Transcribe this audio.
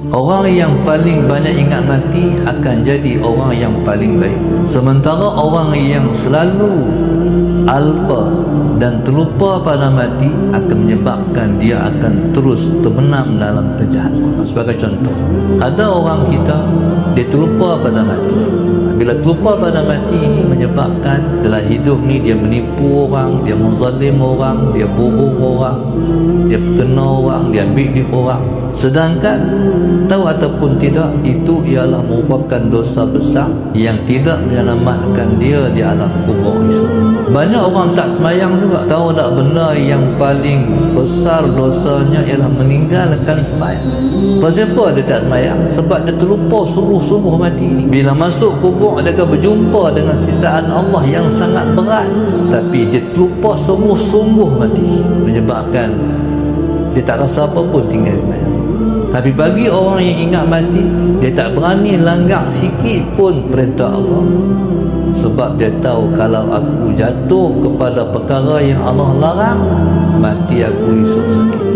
Orang yang paling banyak ingat mati akan jadi orang yang paling baik. Sementara orang yang selalu alpa dan terlupa pada mati akan menyebabkan dia akan terus terbenam dalam kejahatan. Sebagai contoh, ada orang kita dia terlupa pada mati. Bila terlupa pada mati ini menyebabkan dalam hidup ni dia menipu orang, dia menzalim orang, dia bohong orang, dia kena orang, dia ambil duit orang. Sedangkan tahu ataupun tidak, itu ialah merupakan dosa besar yang tidak menyelamatkan dia di alam kubur esok. Banyak orang tak semayang juga. Tahu tak benda yang paling besar dosanya ialah meninggalkan semayang. Kenapa dia tak semayang? Sebab dia terlupa sungguh-sungguh mati ini. Bila masuk kubur dia akan berjumpa dengan sisaan Allah yang sangat berat, tapi dia terlupa sungguh-sungguh mati, menyebabkan dia tak rasa apa pun tinggal semayang. Tapi bagi orang yang ingat mati, dia tak berani langgar sikit pun perintah Allah. Sebab dia tahu kalau aku jatuh kepada perkara yang Allah larang, mati aku esok sakit.